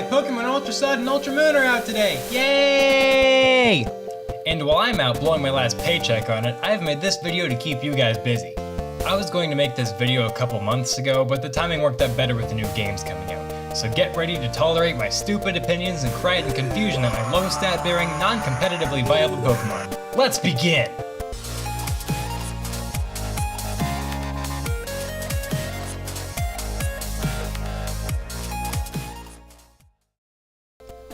Hi! Pokemon Ultra Sun and Ultra Moon are out today! Yay! And while I'm out blowing my last paycheck on it, I've made this video to keep you guys busy. I was going to make this video a couple months ago, but the timing worked out better with the new games coming out. So get ready to tolerate my stupid opinions and cry in confusion at my low stat-bearing, non-competitively viable Pokemon. Let's begin!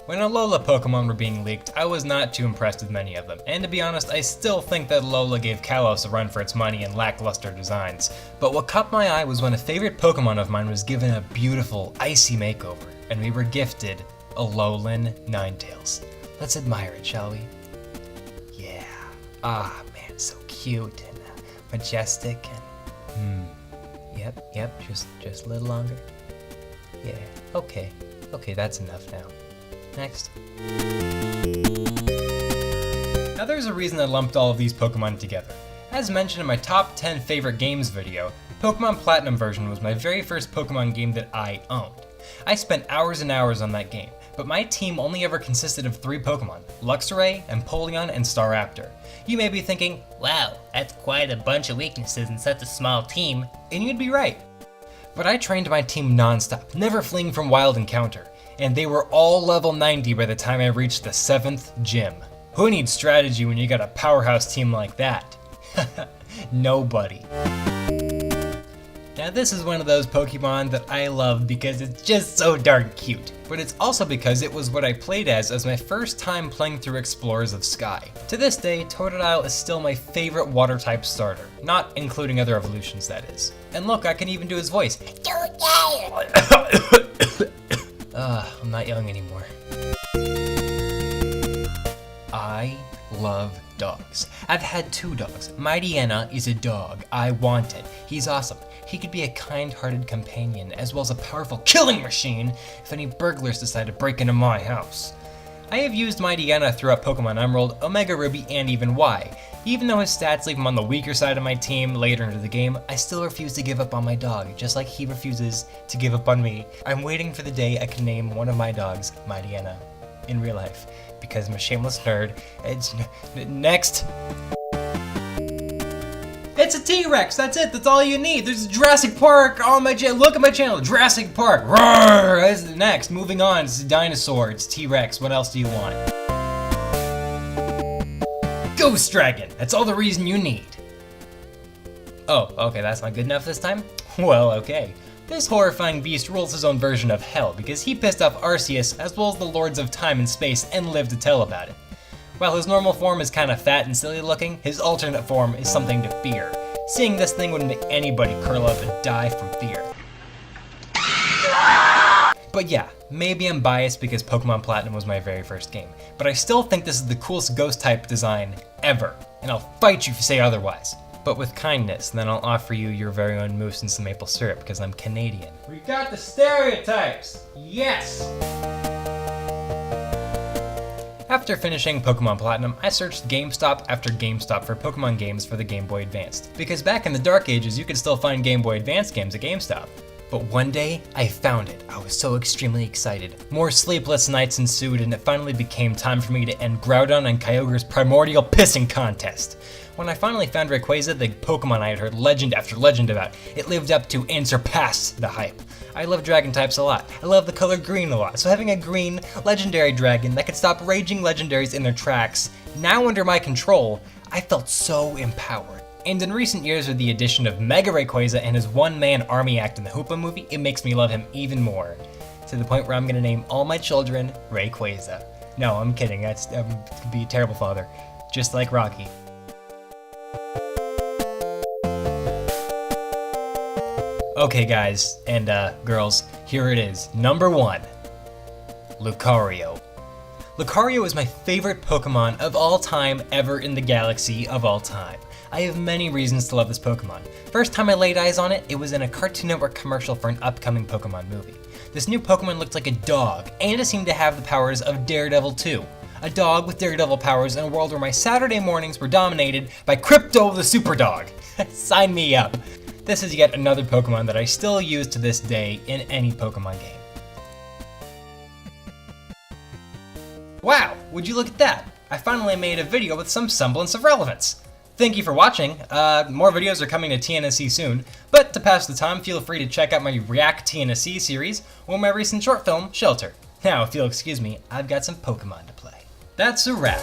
When Alola Pokemon were being leaked, I was not too impressed with many of them, and to be honest, I still think that Alola gave Kalos a run for its money in lackluster designs. But what caught my eye was when a favorite Pokemon of mine was given a beautiful, icy makeover, and we were gifted Alolan Ninetales. Let's admire it, shall we? Yeah. Ah, man, so cute and majestic and... Yep, just a little longer. Yeah, okay, that's enough now. Next. Now there's a reason I lumped all of these Pokemon together. As mentioned in my top 10 favorite games video, Pokemon Platinum version was my very first Pokemon game that I owned. I spent hours and hours on that game, but my team only ever consisted of 3 Pokemon, Luxray, Empoleon, and Staraptor. You may be thinking, wow, that's quite a bunch of weaknesses in such a small team, and you'd be right. But I trained my team non-stop, never fleeing from wild encounter. And they were all level 90 by the time I reached the 7th gym. Who needs strategy when you got a powerhouse team like that? Nobody. Now this is one of those Pokemon that I love because it's just so darn cute, but it's also because it was what I played as my first time playing through Explorers of Sky. To this day, Totodile is still my favorite water-type starter, not including other evolutions that is. And look, I can even do his voice. I'm not young anymore. I love dogs. I've had 2 dogs. Mightyena is a dog I wanted. He's awesome. He could be a kind-hearted companion, as well as a powerful killing machine if any burglars decide to break into my house. I have used Mightyena throughout Pokemon Emerald, Omega Ruby, and even Y. Even though his stats leave him on the weaker side of my team later into the game, I still refuse to give up on my dog, just like he refuses to give up on me. I'm waiting for the day I can name one of my dogs Mightyena in real life, because I'm a shameless nerd. It's next. It's a T-Rex, that's it, that's all you need. There's a Jurassic Park on my channel. Look at my channel, Jurassic Park. Roar! That's the next. Moving on, it's a dinosaur, it's T-Rex. What else do you want? Ghost Dragon, that's all the reason you need. Oh, okay, that's not good enough this time? Well, okay. This horrifying beast rules his own version of hell because he pissed off Arceus as well as the Lords of Time and Space and lived to tell about it. While his normal form is kinda fat and silly looking, his alternate form is something to fear. Seeing this thing would make anybody curl up and die from fear. But yeah, maybe I'm biased because Pokemon Platinum was my very first game, but I still think this is the coolest ghost type design ever, and I'll fight you if you say otherwise. But with kindness, then I'll offer you your very own mousse and some maple syrup because I'm Canadian. We got the stereotypes! Yes! After finishing Pokemon Platinum, I searched GameStop after GameStop for Pokemon games for the Game Boy Advanced, because back in the dark ages you could still find Game Boy Advance games at GameStop. But one day, I found it. I was so extremely excited. More sleepless nights ensued and it finally became time for me to end Groudon and Kyogre's primordial pissing contest. When I finally found Rayquaza, the Pokemon I had heard legend after legend about, it lived up to and surpassed the hype. I love dragon types a lot. I love the color green a lot, so having a green, legendary dragon that could stop raging legendaries in their tracks, now under my control, I felt so empowered. And in recent years with the addition of Mega Rayquaza and his one-man army act in the Hoopa movie, it makes me love him even more. To the point where I'm gonna name all my children Rayquaza. No, I'm kidding, that's gonna be a terrible father. Just like Rocky. Okay guys, and girls, here it is. Number 1, Lucario. Lucario is my favorite Pokemon of all time ever in the galaxy of all time. I have many reasons to love this Pokemon. First time I laid eyes on it, it was in a Cartoon Network commercial for an upcoming Pokemon movie. This new Pokemon looked like a dog, and it seemed to have the powers of Daredevil too. A dog with Daredevil powers in a world where my Saturday mornings were dominated by Crypto the Super Dog. Sign me up. This is yet another Pokemon that I still use to this day in any Pokemon game. Wow, would you look at that? I finally made a video with some semblance of relevance. Thank you for watching. More videos are coming to TNSC soon, but to pass the time, feel free to check out my React TNSC series or my recent short film, Shelter. Now, if you'll excuse me, I've got some Pokemon to play. That's a wrap.